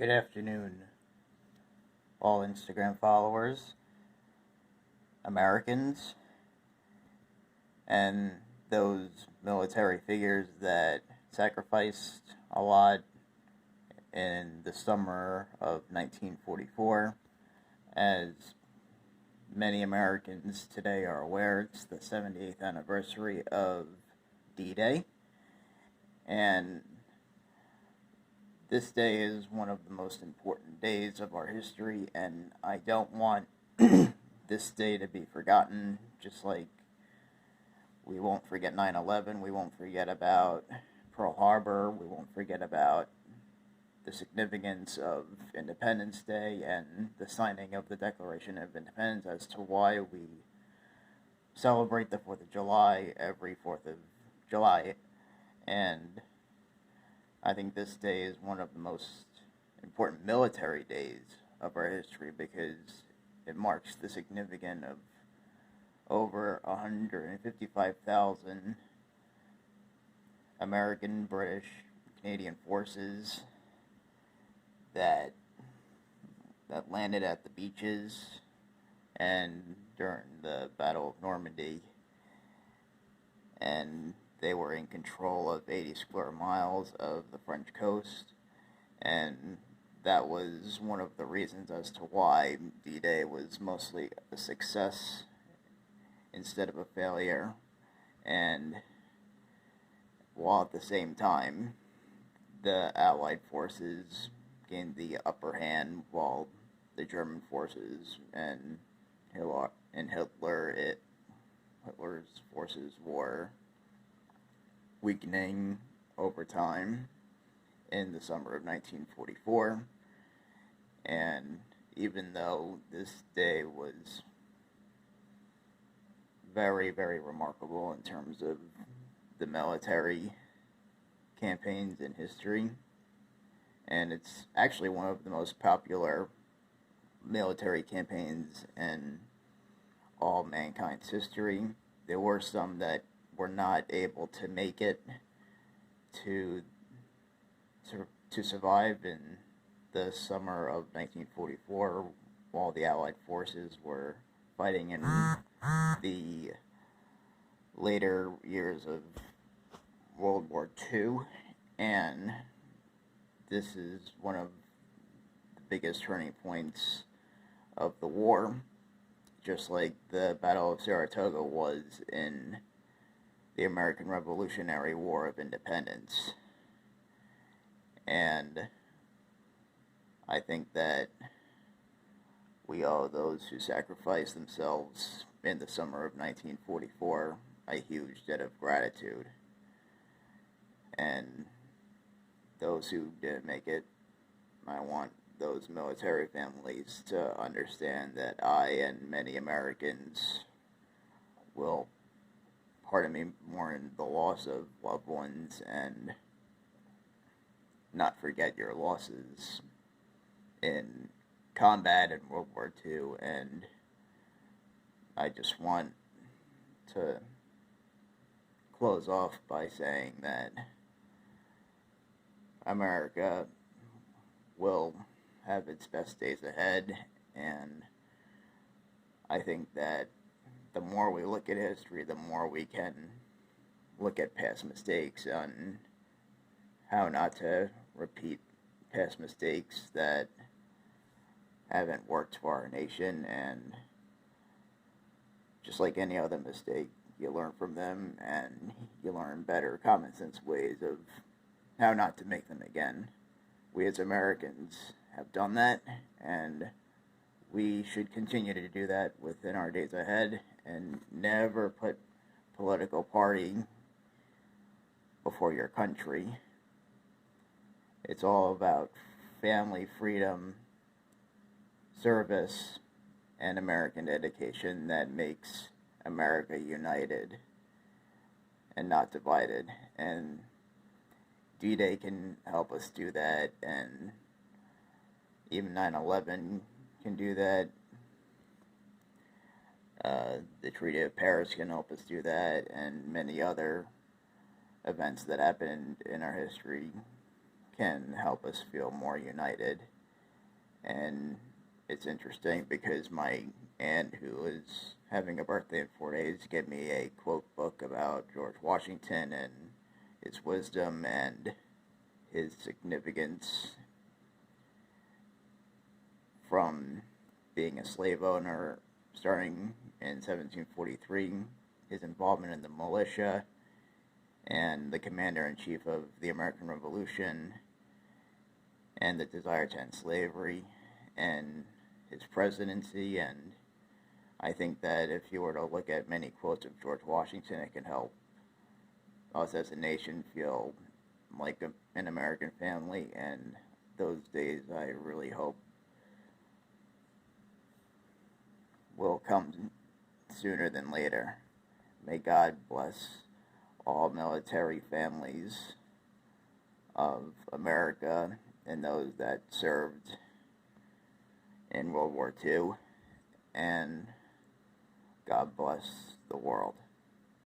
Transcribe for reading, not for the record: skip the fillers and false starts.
Good afternoon, all Instagram followers, Americans, and those military figures that sacrificed a lot in the summer of 1944. As many Americans today are aware, it's the 78th anniversary of D-Day, and this day is one of the most important days of our history, and I don't want this day to be forgotten. Just like we won't forget 9/11, we won't forget about Pearl Harbor, we won't forget about the significance of Independence Day and the signing of the Declaration of Independence as to why we celebrate the 4th of July every 4th of July. And I think this day is one of the most important military days of our history because it marks the significance of over 155,000 American, British, Canadian forces that landed at the beaches and during the Battle of Normandy, and they were in control of 80 square miles of the French coast, and that was one of the reasons as to why D-Day was mostly a success instead of a failure. And while at the same time the Allied forces gained the upper hand, while the German forces and Hitler's forces were weakening over time in the summer of 1944. And even though this day was very, very remarkable in terms of the military campaigns in history, and it's actually one of the most popular military campaigns in all mankind's history, there were some that were not able to make it to survive in the summer of 1944 while the Allied forces were fighting in the later years of World War II. And this is one of the biggest turning points of the war, just like the Battle of Saratoga was in the American Revolutionary War of Independence. And I think that we owe those who sacrificed themselves in the summer of 1944 a huge debt of gratitude. And those who didn't make it, I want those military families to understand that I and many Americans will, pardon me, mourn the loss of loved ones and not forget your losses in combat in World War II. And I just want to close off by saying that America will have its best days ahead, and I think that the more we look at history, the more we can look at past mistakes on how not to repeat past mistakes that haven't worked for our nation. And just like any other mistake, you learn from them and you learn better common sense ways of how not to make them again. We as Americans have done that, and we should continue to do that within our days ahead and never put political party before your country. It's all about family, freedom, service, and American dedication that makes America united and not divided. And D-Day can help us do that, and even 9/11 can do that. The Treaty of Paris can help us do that, and many other events that happened in our history can help us feel more united. And it's interesting because my aunt, who is having a birthday in 4 days, gave me a quote book about George Washington and his wisdom and his significance from being a slave owner starting in 1743, his involvement in the militia, and the commander-in-chief of the American Revolution, and the desire to end slavery, and his presidency. And I think that if you were to look at many quotes of George Washington, it can help us as a nation feel like an American family, and those days I really hope will come sooner than later. May God bless all military families of America and those that served in World War II, and God bless the world.